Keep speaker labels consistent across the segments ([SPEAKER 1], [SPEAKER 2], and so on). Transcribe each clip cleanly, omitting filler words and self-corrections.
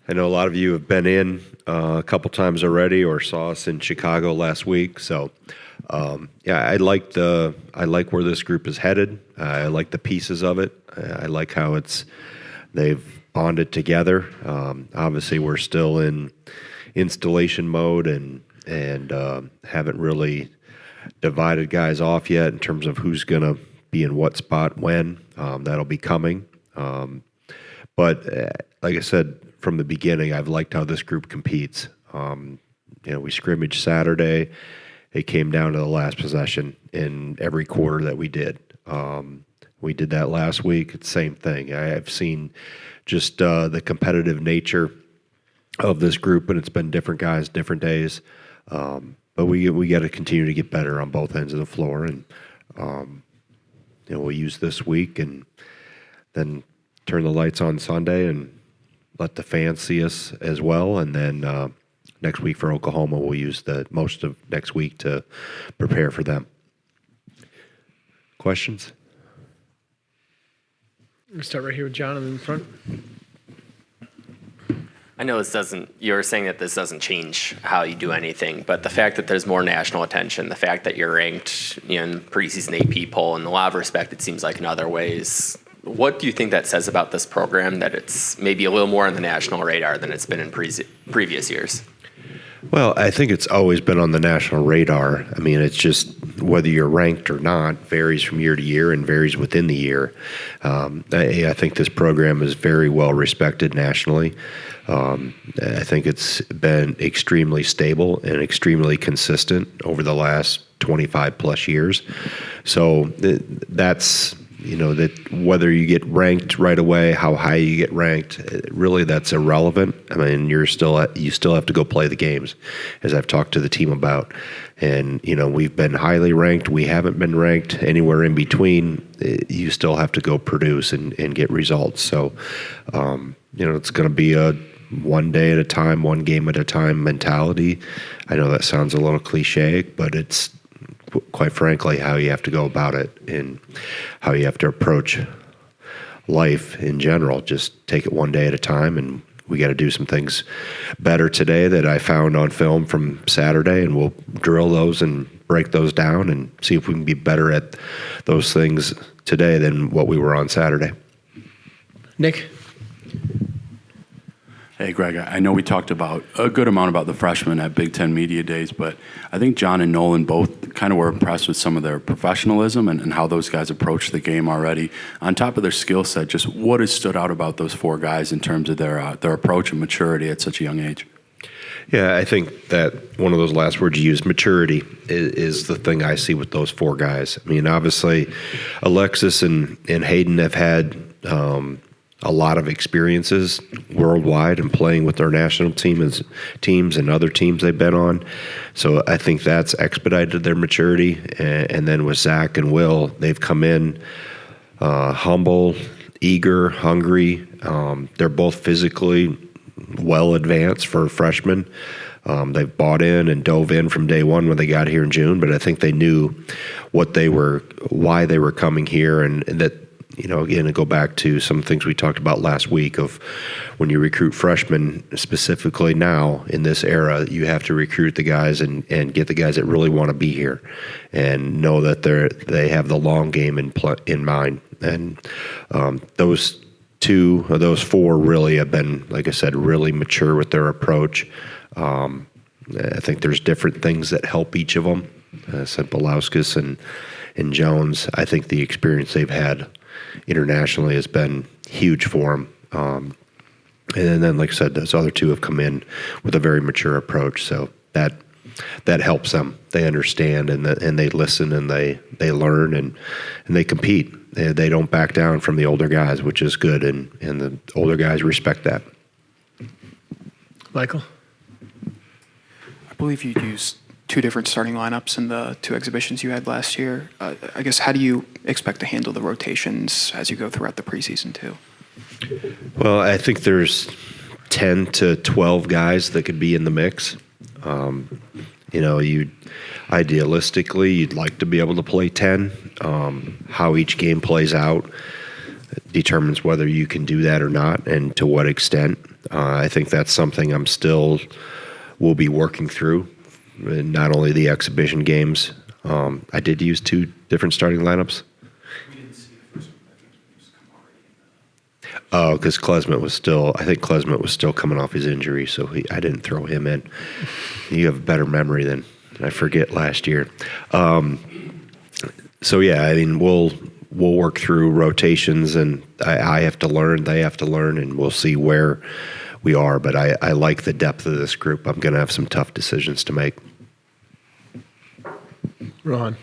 [SPEAKER 1] I know a lot of you have been in a couple times already, or saw us in Chicago last week. So, I like where this group is headed. I like the pieces of it. I like how they've bonded together. Obviously, we're still in installation mode and haven't really divided guys off yet in terms of who's going to be in what spot when. That'll be coming. But like I said from the beginning, I've liked how this group competes. We scrimmaged Saturday. It came down to the last possession in every quarter that we did. We did that last week. It's the same thing. I've seen just the competitive nature of this group, and it's been different guys, different days. But we got to continue to get better on both ends of the floor, and we'll use this week and then turn the lights on Sunday and let the fans see us as well. And then next week for Oklahoma, we'll use the most of next week to prepare for them. Questions?
[SPEAKER 2] We'll start right here with John in the front.
[SPEAKER 3] I know you're saying that this doesn't change how you do anything, but the fact that there's more national attention, the fact that you're ranked in preseason AP poll, in a lot of respect, it seems like in other ways, what do you think that says about this program, that it's maybe a little more on the national radar than it's been in previous years?
[SPEAKER 1] Well, I think it's always been on the national radar. I mean, it's just whether you're ranked or not varies from year to year and varies within the year. I think this program is very well respected nationally. I think it's been extremely stable and extremely consistent over the last 25 plus years. So that's, that whether you get ranked right away, how high you get ranked, really that's irrelevant. I mean, you still have to go play the games, as I've talked to the team about. And, we've been highly ranked. We haven't been ranked anywhere in between. You still have to go produce and get results. So, it's going to be a one day at a time, one game at a time mentality. I know that sounds a little cliche, but it's quite frankly how you have to go about it and how you have to approach life in general. Just take it one day at a time, and we got to do some things better today that I found on film from Saturday, and we'll drill those and break those down and see if we can be better at those things today than what we were on Saturday.
[SPEAKER 2] Nick?
[SPEAKER 4] Hey, Greg, I know we talked about a good amount about the freshmen at Big Ten Media Days, but I think John and Nolan both kind of were impressed with some of their professionalism and how those guys approach the game already. On top of their skill set, just what has stood out about those four guys in terms of their approach and maturity at such a young age?
[SPEAKER 1] Yeah, I think that one of those last words you used, maturity, is the thing I see with those four guys. I mean, obviously, Alexis and Hayden have had a lot of experiences worldwide and playing with their national teams and other teams they've been on. So I think that's expedited their maturity. And then with Zach and Will, they've come in humble, eager, hungry. They're both physically well advanced for freshmen. They've bought in and dove in from day one when they got here in June, but I think they knew why they were coming here, and that, again, to go back to some things we talked about last week of when you recruit freshmen, specifically now in this era, you have to recruit the guys and get the guys that really want to be here and know that they have the long game in mind. And those two of those four really have been, like I said, really mature with their approach. I think there's different things that help each of them. I said Belauskas and Jones, I think the experience they've had internationally has been huge for them. And then, like I said, those other two have come in with a very mature approach. So that helps them. They understand and they listen and they learn and they compete. They don't back down from the older guys, which is good. And the older guys respect that.
[SPEAKER 2] Michael?
[SPEAKER 5] I believe you used two different starting lineups in the two exhibitions you had last year. I guess, how do you expect to handle the rotations as you go throughout the preseason too?
[SPEAKER 1] Well, I think there's 10 to 12 guys that could be in the mix. Idealistically, you'd like to be able to play 10. How each game plays out determines whether you can do that or not and to what extent. I think that's something will be working through, and not only the exhibition games. I did use 2 different starting lineups. Oh, because Klesmet was still coming off his injury, so I didn't throw him in. You have a better memory than I forget last year. So yeah, I mean, we'll work through rotations, and I have to learn, they have to learn, and we'll see where we are. But I like the depth of this group. I'm going to have some tough decisions to make.
[SPEAKER 2] Ron.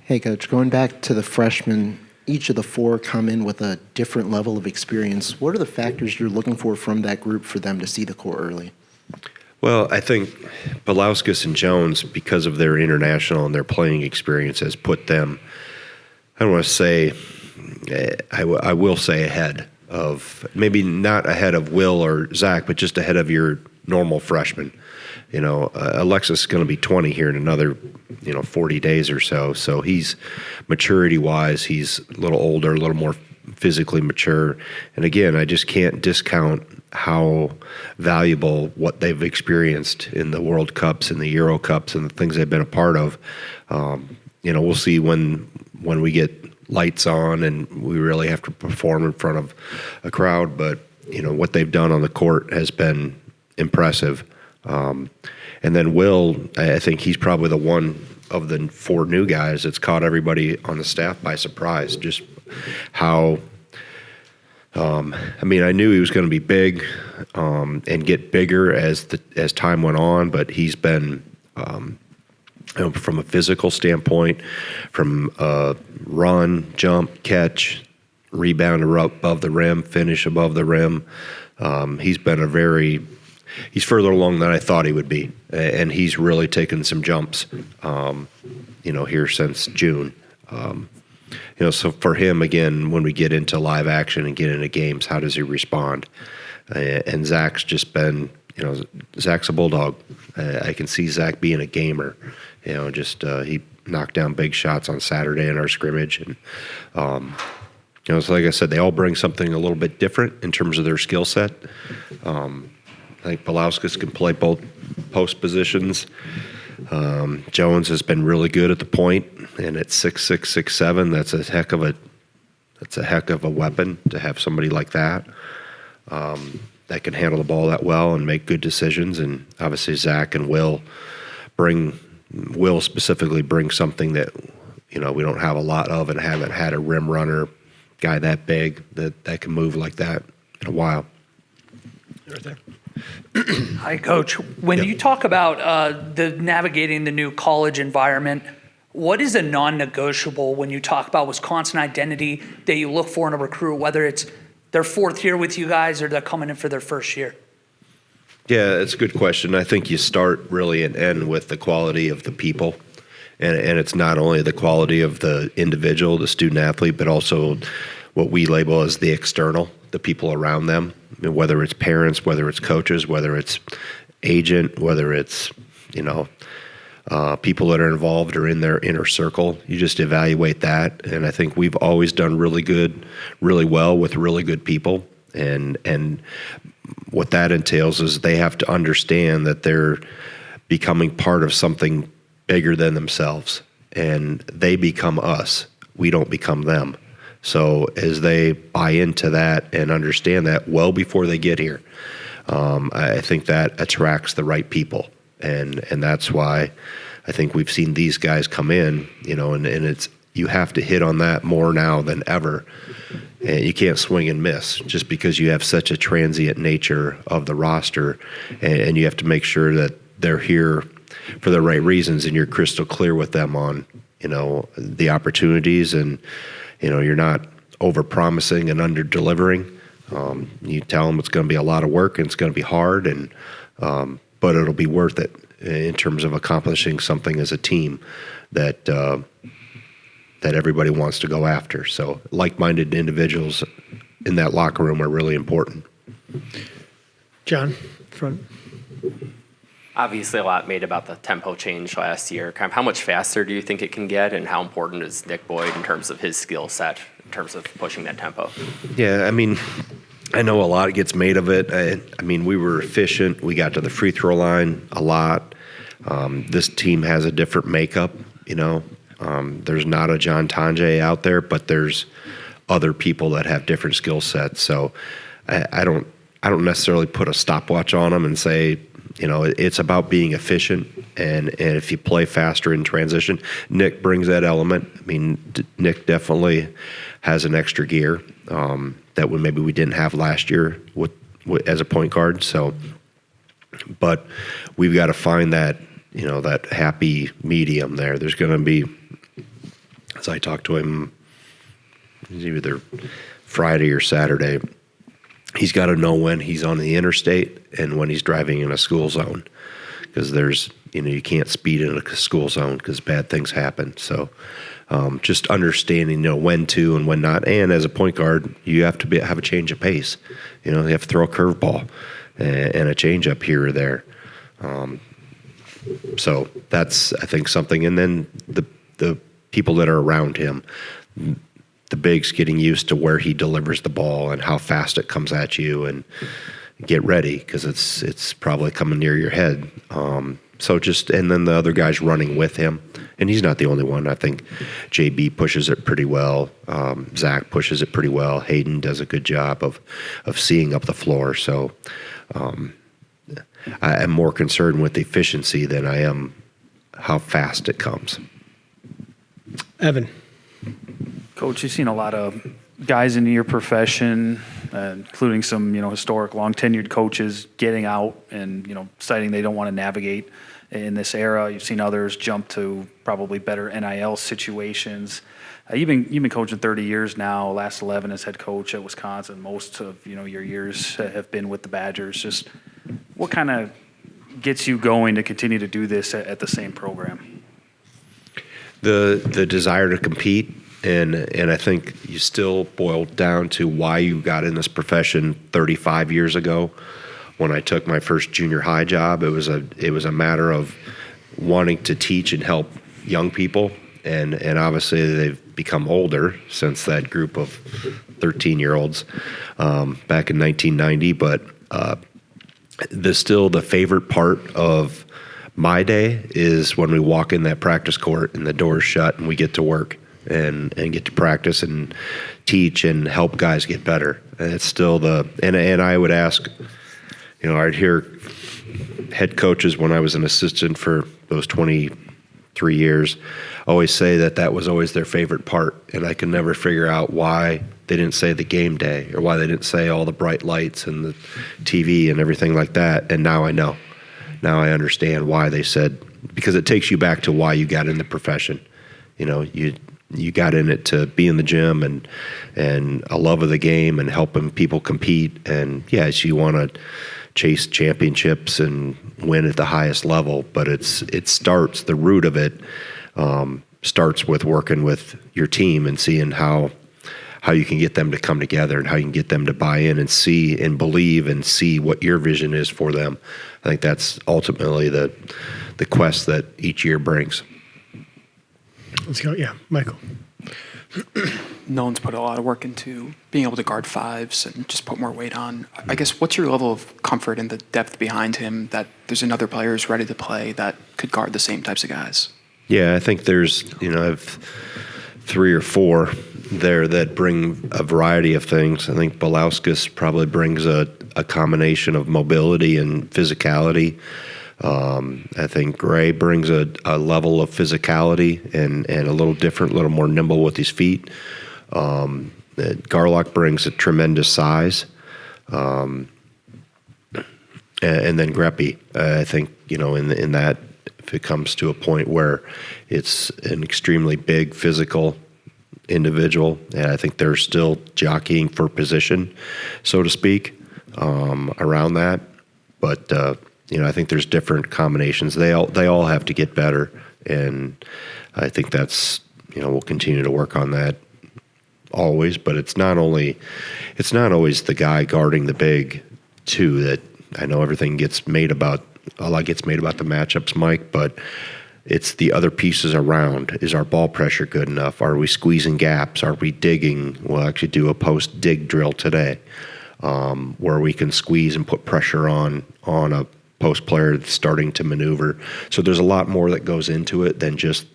[SPEAKER 6] Hey, Coach, going back to the freshmen, each of the 4 come in with a different level of experience. What are the factors you're looking for from that group for them to see the core early?
[SPEAKER 1] Well, I think Palauskas and Jones, because of their international and their playing experience, has put them, I don't want to say, I will say ahead of, maybe not ahead of Will or Zach, but just ahead of your normal freshman. You know, Alexis is going to be 20 here in another, 40 days or so. So he's maturity-wise, he's a little older, a little more physically mature. And again, I just can't discount how valuable what they've experienced in the World Cups and the Euro Cups and the things they've been a part of. We'll see when we get lights on and we really have to perform in front of a crowd. But, what they've done on the court has been impressive. And then Will, I think he's probably the one of the 4 new guys that's caught everybody on the staff by surprise. Just how, I knew he was going to be big and get bigger as time went on, but he's been, from a physical standpoint, from run, jump, catch, rebound above the rim, finish above the rim. He's been he's further along than I thought he would be, and he's really taken some jumps, here since June. So for him, again, when we get into live action and get into games, how does he respond? And Zach's just been, Zach's a bulldog. I can see Zach being a gamer. He knocked down big shots on Saturday in our scrimmage, and so like I said, they all bring something a little bit different in terms of their skill set. I think Palauskas can play both post positions. Jones has been really good at the point, and at 6'6", 6'7", that's a heck of a weapon to have somebody like that that can handle the ball that well and make good decisions. And obviously Zach and Will specifically bring something that we don't have a lot of and haven't had a rim runner guy that big that can move like that in a while.
[SPEAKER 2] Right there.
[SPEAKER 7] Hi, Coach. When you talk about the navigating the new college environment, what is a non-negotiable when you talk about Wisconsin identity that you look for in a recruit, whether it's their 4th year with you guys or they're coming in for their 1st year?
[SPEAKER 1] Yeah, it's a good question. I think you start really and end with the quality of the people. And it's not only the quality of the individual, the student athlete, but also what we label as the external, the people around them. Whether it's parents, whether it's coaches, whether it's agent, whether it's, people that are involved or in their inner circle, you just evaluate that. And I think we've always done really well with really good people. And what that entails is they have to understand that they're becoming part of something bigger than themselves. And they become us. We don't become them. So as they buy into that and understand that well before they get here, I think that attracts the right people. And that's why I think we've seen these guys come in, and it's, you have to hit on that more now than ever. And you can't swing and miss just because you have such a transient nature of the roster, and you have to make sure that they're here for the right reasons and you're crystal clear with them on, the opportunities, and you're not over-promising and under-delivering. You tell them it's going to be a lot of work and it's going to be hard, but it'll be worth it in terms of accomplishing something as a team that everybody wants to go after. So like-minded individuals in that locker room are really important.
[SPEAKER 2] John, front.
[SPEAKER 3] Obviously, a lot made about the tempo change last year. Kind of how much faster do you think it can get, and how important is Nick Boyd in terms of his skill set, in terms of pushing that tempo?
[SPEAKER 1] Yeah, I know a lot gets made of it. I mean, we were efficient. We got to the free throw line a lot. This team has a different makeup, you know. There's not a John Tanjay out there, but there's other people that have different skill sets. So I don't necessarily put a stopwatch on them and say, you know, it's about being efficient. And if you play faster in transition, Nick brings that element. I mean, Nick definitely has an extra gear that maybe we didn't have last year with as a point guard. So, but we've got to find that, you know, that happy medium there. There's going to be, as I talked to him, either Friday or Saturday, he's got to know when he's on the interstate and when he's driving in a school zone, because there's, you know, you can't speed in a school zone because bad things happen. So just understanding, you know, when to and when not. And as a point guard, you have to have a change of pace. You know, you have to throw a curveball and a change up here or there. So that's, I think, something. And then the people that are around him, the bigs getting used to where he delivers the ball and how fast it comes at you, and get ready because it's probably coming near your head. So just, and then the other guys running with him, and he's not the only one. I think JB pushes it pretty well. Zach pushes it pretty well. Hayden does a good job of seeing up the floor. So I am more concerned with the efficiency than I am how fast it comes.
[SPEAKER 2] Evan.
[SPEAKER 8] Coach, you've seen a lot of guys in your profession, including some, you know, historic, long-tenured coaches getting out and, you know, citing they don't want to navigate in this era. You've seen others jump to probably better NIL situations. You've been coaching 30 years now, last 11 as head coach at Wisconsin. Most of, you know, your years have been with the Badgers. Just what kind of gets you going to continue to do this at the same program?
[SPEAKER 1] The desire to compete. And I think you still boil down to why you got in this profession 35 years ago. When I took my first junior high job, it was a matter of wanting to teach and help young people, and obviously they've become older since that group of 13-year-olds back in 1990. But still the favorite part of my day is when we walk in that practice court and the door's shut and we get to work and get to practice and teach and help guys get better. And it's still and I would ask, you know, I'd hear head coaches when I was an assistant for those 23 years always say that was always their favorite part. And I could never figure out why they didn't say the game day or why they didn't say all the bright lights and the TV and everything like that. And now I know. Now I understand why they said, because it takes you back to why you got in the profession. You know, you got in it to be in the gym and a love of the game and helping people compete. And yes, you want to chase championships and win at the highest level, but the root of it starts with working with your team and seeing how you can get them to come together and how you can get them to buy in and see and believe and see what your vision is for them. I think that's ultimately the quest that each year brings.
[SPEAKER 2] Let's go. Yeah, Michael.
[SPEAKER 5] Nolan's put a lot of work into being able to guard fives and just put more weight on. I guess, what's your level of comfort in the depth behind him, that there's another player who's ready to play that could guard the same types of guys?
[SPEAKER 1] Yeah, I think there's, you know, I have 3 or 4 there that bring a variety of things. I think Belauskas probably brings a combination of mobility and physicality. I think Gray brings a level of physicality and a little different, a little more nimble with his feet. Garlock brings a tremendous size. And then Greppy, I think, you know, in that, if it comes to a point where it's an extremely big physical individual, and I think they're still jockeying for position, so to speak, around that. But you know, I think there's different combinations. They all have to get better, and I think that's, you know, we'll continue to work on that always. But it's not always the guy guarding the big too. That I know everything gets made about. A lot gets made about the matchups, Mike, but it's the other pieces around. Is our ball pressure good enough? Are we squeezing gaps? Are we digging? We'll actually do a post dig drill today. where we can squeeze and put pressure on a post player that's starting to maneuver. So there's a lot more that goes into it than just,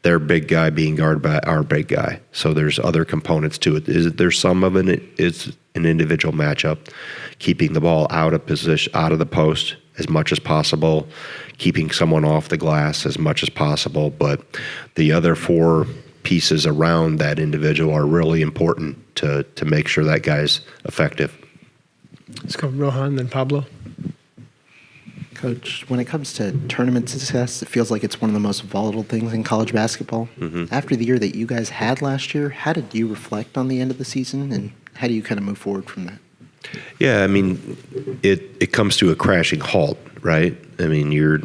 [SPEAKER 1] their big guy being guarded by our big guy. So there's other components to it. There's some of it is an individual matchup, keeping the ball out of position, out of the post as much as possible, keeping someone off the glass as much as possible. But the other 4 pieces around that individual are really important to make sure that guy's effective.
[SPEAKER 2] Let's go Rohan, then Pablo.
[SPEAKER 6] Coach, when it comes to tournament success, it feels like it's one of the most volatile things in college basketball. After the year that you guys had last year, how did you reflect on the end of the season, and how do you kind of move forward from that?
[SPEAKER 1] Yeah, I mean, it comes to a crashing halt, right? I mean, you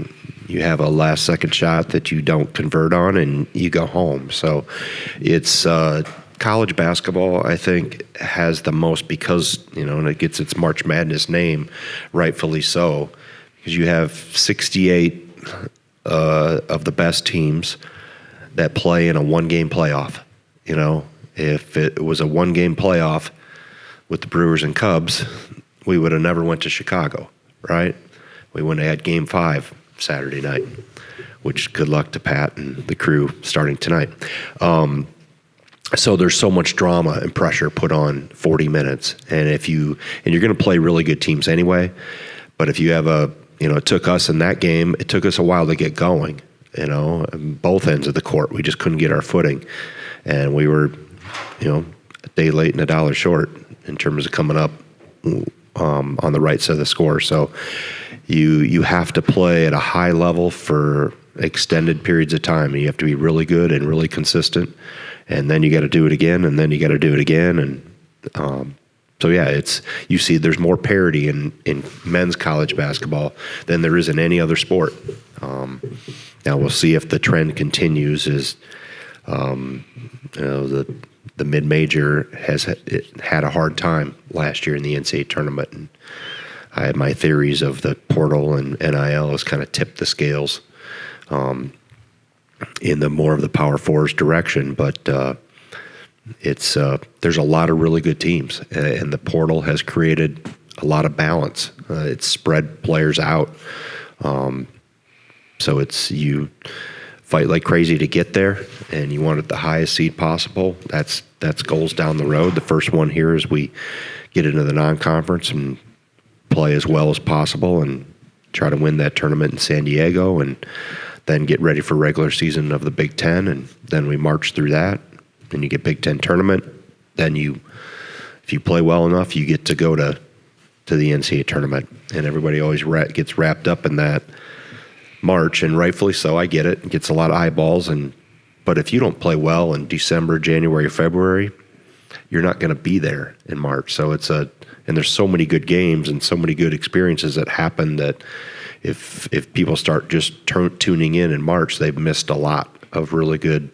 [SPEAKER 1] have a last second shot that you don't convert on, and you go home. So it's college basketball, I think, has the most, because and it gets its March Madness name, rightfully so, because you have 68 of the best teams that play in a 1-game playoff. If it was a 1-game playoff with the Brewers and Cubs, we would have never went to Chicago, right? We wouldn't have had Game 5 Saturday night, which good luck to Pat and the crew starting tonight. So there's so much drama and pressure put on 40 minutes, and you're going to play really good teams anyway. But if you have it took us in that game, it took us a while to get going, on both ends of the court. We just couldn't get our footing, and we were, a day late and a dollar short in terms of coming up on the right side of the score. So you have to play at a high level for extended periods of time, and you have to be really good and really consistent, and then you got to do it again, and then you got to do it again, and so yeah, you see there's more parity in men's college basketball than there is in any other sport. Now we'll see if the trend continues. The mid-major had a hard time last year in the NCAA tournament, and I had my theories of the portal and NIL has kind of tipped the scales in the more of the Power Fours direction, but there's a lot of really good teams, and the portal has created a lot of balance. It's spread players out, so you fight like crazy to get there, and you want it the highest seed possible. That's goals down the road. The first one here is we get into the non-conference and play as well as possible and try to win that tournament in San Diego, and then get ready for regular season of the Big Ten, and then we march through that. And you get Big Ten tournament, then if you play well enough, you get to go to the NCAA tournament, and everybody always gets wrapped up in that March, and rightfully so. I get it; it gets a lot of eyeballs, but if you don't play well in December, January, February, you're not going to be there in March. So and there's so many good games and so many good experiences that happen that if people start just tuning in March, they've missed a lot of really good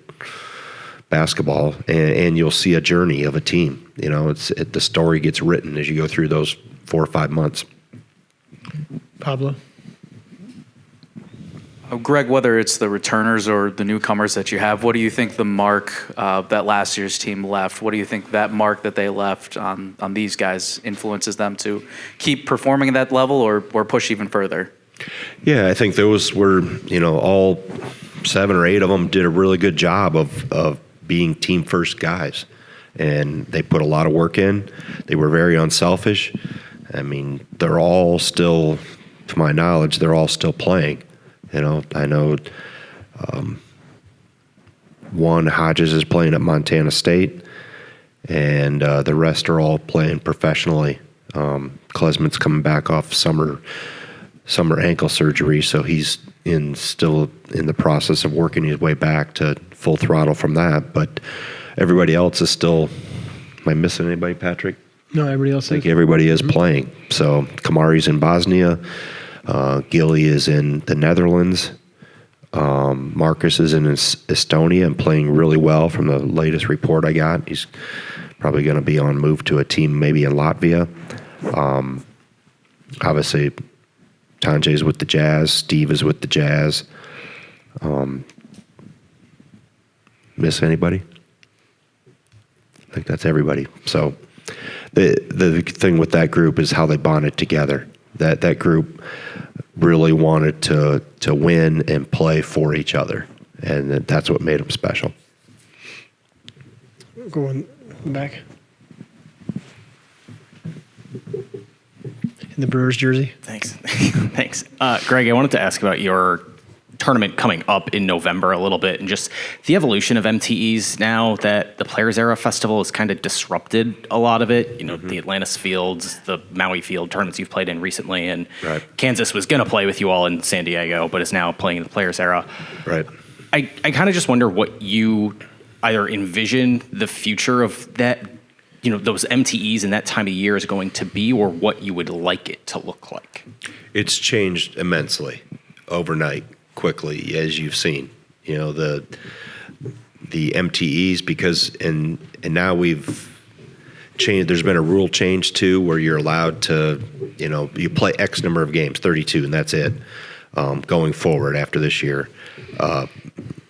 [SPEAKER 1] basketball, and you'll see a journey of a team. The story gets written as you go through those 4 or 5 months.
[SPEAKER 2] Pablo.
[SPEAKER 8] Greg, whether it's the returners or the newcomers that you have, what do you think the mark that last year's team left? What do you think that mark that they left on these guys influences them to keep performing at that level or push even further?
[SPEAKER 1] Yeah, I think those were, all 7 or 8 of them did a really good job of being team first guys, and they put a lot of work in. They were very unselfish. I mean, they're all still, to my knowledge, they're all still playing. I know one, Hodges, is playing at Montana State, and the rest are all playing professionally. Klesman's coming back off summer ankle surgery, so he's still in the process of working his way back to full throttle from that. But everybody else is still. Am I missing anybody, Patrick?
[SPEAKER 2] No, everybody else
[SPEAKER 1] I think
[SPEAKER 2] is.
[SPEAKER 1] everybody is playing. So Kamari's in Bosnia. Gilly is in the Netherlands. Marcus is in Estonia and playing really well from the latest report I got. He's probably going to be on move to a team maybe in Latvia. Obviously, Tanjay's with the Jazz. Steve is with the Jazz. Miss anybody? I think that's everybody. So the thing with that group is how they bonded together. That group really wanted to win and play for each other, and that's what made them special.
[SPEAKER 2] Go in the back. In the Brewers jersey.
[SPEAKER 9] Thanks. Thanks. Greg, I wanted to ask about your tournament coming up in November a little bit and just the evolution of MTEs now that the Players Era Festival has kind of disrupted a lot of it. You know, the Atlantis Fields, the Maui Field tournaments you've played in recently, and
[SPEAKER 1] Right.
[SPEAKER 9] Kansas was going to play with you all in San Diego, but is now playing in the Players Era.
[SPEAKER 1] Right.
[SPEAKER 9] I kind of just wonder what you either envision the future of that, you know, those MTEs in that time of year is going to be, or what you would like it to look like.
[SPEAKER 1] It's changed immensely overnight, quickly, as you've seen. You know, the MTEs, because and now we've changed. There's been a rule change too, where you're allowed to, you know, you play X number of games, 32, and that's it. Going forward after this year,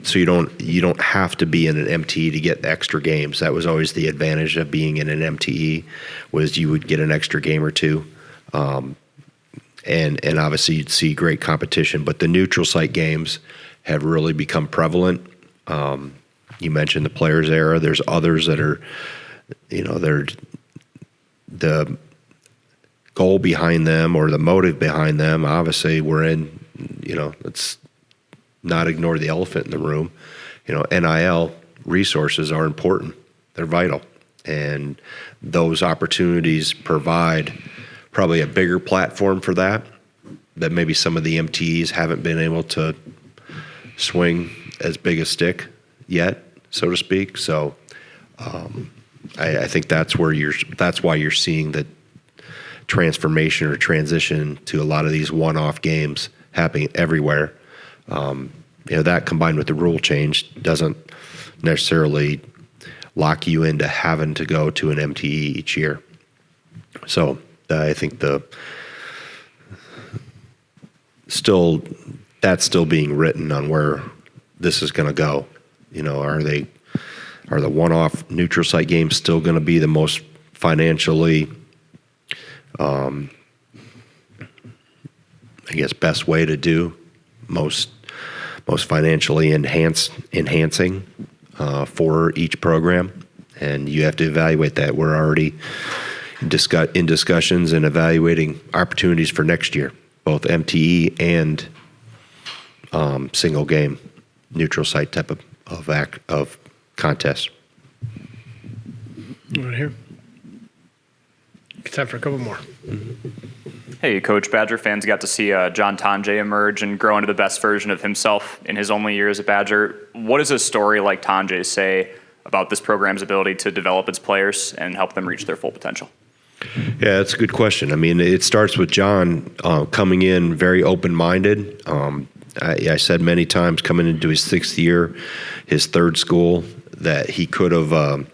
[SPEAKER 1] so you don't have to be in an MTE to get extra games. That was always the advantage of being in an MTE, was you would get an extra game or two. And obviously you'd see great competition, but the neutral site games have really become prevalent. You mentioned the Players Era. There's others that are, you know, they're the goal behind them or the motive behind them. Obviously, we're in, you know, let's not ignore the elephant in the room. You know, NIL resources are important. They're vital, and those opportunities provide probably a bigger platform for that maybe some of the MTEs haven't been able to swing as big a stick yet, so to speak. So I think that's why you're seeing the transformation or transition to a lot of these one-off games happening everywhere. You know, that combined with the rule change doesn't necessarily lock you into having to go to an MTE each year. So I think that's still being written on where this is going to go. You know, are the one-off neutral site games still going to be the most financially, I guess, best way to do, most financially enhancing for each program? And you have to evaluate that. We're already in discussions and evaluating opportunities for next year, both MTE and single game neutral site type of contest.
[SPEAKER 2] Right here. Time for a couple more.
[SPEAKER 10] Hey, Coach. Badger fans got to see John Tonje emerge and grow into the best version of himself in his only year as a Badger. What does a story like Tonje say about this program's ability to develop its players and help them reach their full potential?
[SPEAKER 1] Yeah, that's a good question. I mean, it starts with John coming in very open-minded. I said many times coming into his sixth year, his third school, that he could have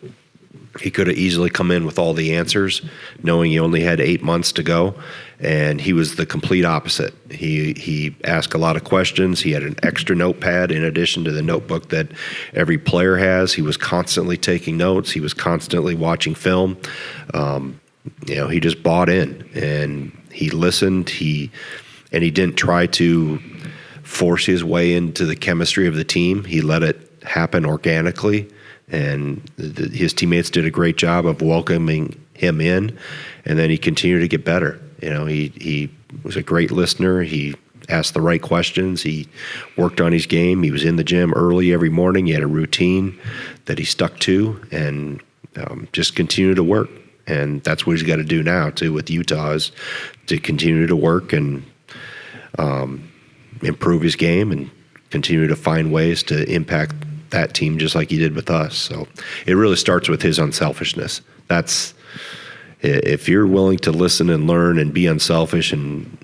[SPEAKER 1] easily come in with all the answers, knowing he only had 8 months to go, and he was the complete opposite. He asked a lot of questions. He had an extra notepad in addition to the notebook that every player has. He was constantly taking notes. He was constantly watching film. You know, he just bought in and he listened. He didn't try to force his way into the chemistry of the team. He let it happen organically, and his teammates did a great job of welcoming him in, and then he continued to get better. You know, he was a great listener. He asked the right questions. He worked on his game. He was in the gym early every morning. He had a routine that he stuck to, and just continued to work. And that's what he's got to do now too with Utah, is to continue to work and improve his game and continue to find ways to impact that team just like he did with us. So it really starts with his unselfishness. That's, if you're willing to listen and learn and be unselfish and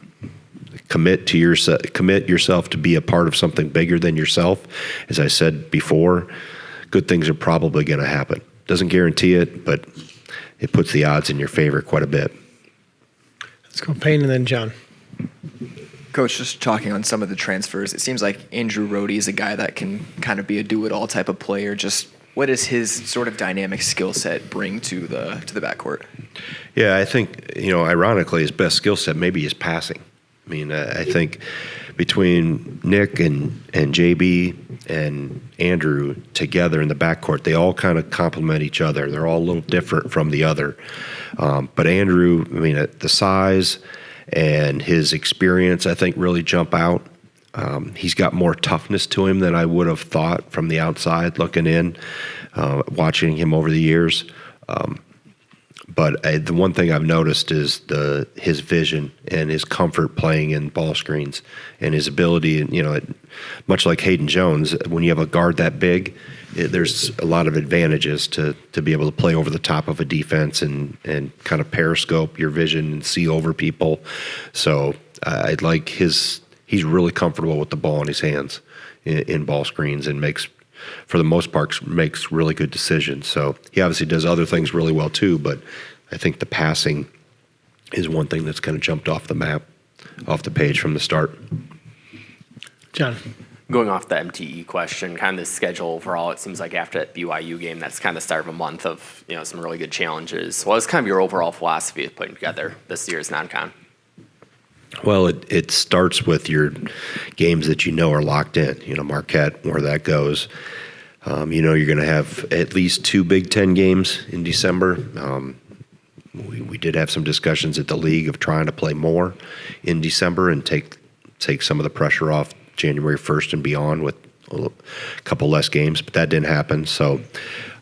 [SPEAKER 1] commit yourself to be a part of something bigger than yourself, as I said before, good things are probably going to happen. Doesn't guarantee it, but it puts the odds in your favor quite a bit.
[SPEAKER 2] Let's go Payne and then John.
[SPEAKER 11] Coach, just talking on some of the transfers, it seems like Andrew Rohde is a guy that can kind of be a do-it-all type of player, just what does his sort of dynamic skill set bring to the backcourt?
[SPEAKER 1] Yeah, I think, ironically, his best skill set maybe is passing. I mean, I think between Nick and JB and Andrew together in the backcourt, they all kind of complement each other. They're all a little different from the other. But Andrew, I mean, the size and his experience, I think, really jump out. He's got more toughness to him than I would have thought from the outside looking in, watching him over the years. But the one thing I've noticed is his vision and his comfort playing in ball screens and his ability, much like Hayden Jones, when you have a guard that big, there's a lot of advantages to be able to play over the top of a defense and kind of periscope your vision and see over people. So I'd like he's really comfortable with the ball in his hands in ball screens and for the most part, makes really good decisions. So he obviously does other things really well too, but I think the passing is one thing that's kind of jumped off the map, off the page from the start.
[SPEAKER 2] John.
[SPEAKER 3] Going off the MTE question, kind of the schedule overall, it seems like after that BYU game, that's kind of the start of a month of some really good challenges. What is kind of your overall philosophy of putting together this year's non-con?
[SPEAKER 1] Well, it starts with your games that are locked in. Marquette, where that goes. You're going to have at least 2 Big Ten games in December. We did have some discussions at the league of trying to play more in December and take some of the pressure off January 1st and beyond with a couple less games, but that didn't happen. So,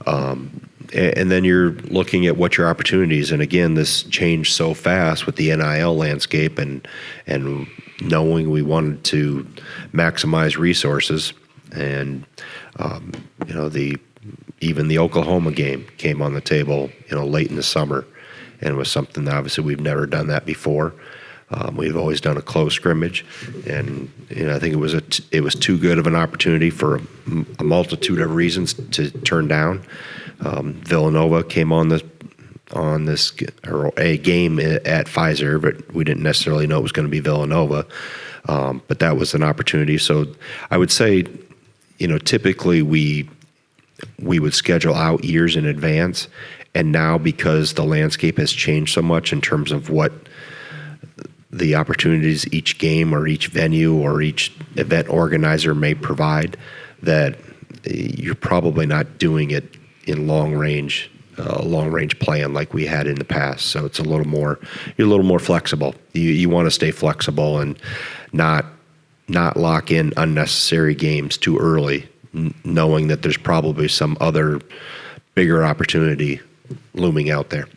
[SPEAKER 1] and then you're looking at what your opportunities, and again, this changed so fast with the NIL landscape and knowing we wanted to maximize resources, and even the Oklahoma game came on the table, late in the summer, and it was something that obviously we've never done that before. We've always done a close scrimmage, and I think it was too good of an opportunity for a multitude of reasons to turn down. Villanova came on this or a game at Fiserv, but we didn't necessarily know it was going to be Villanova. But that was an opportunity. So I would say, typically we would schedule out years in advance, and now because the landscape has changed so much in terms of what the opportunities each game or each venue or each event organizer may provide, that you're probably not doing it in long range plan like we had in the past. So it's you're a little more flexible. You want to stay flexible and not lock in unnecessary games too early, knowing that there's probably some other bigger opportunity looming out there.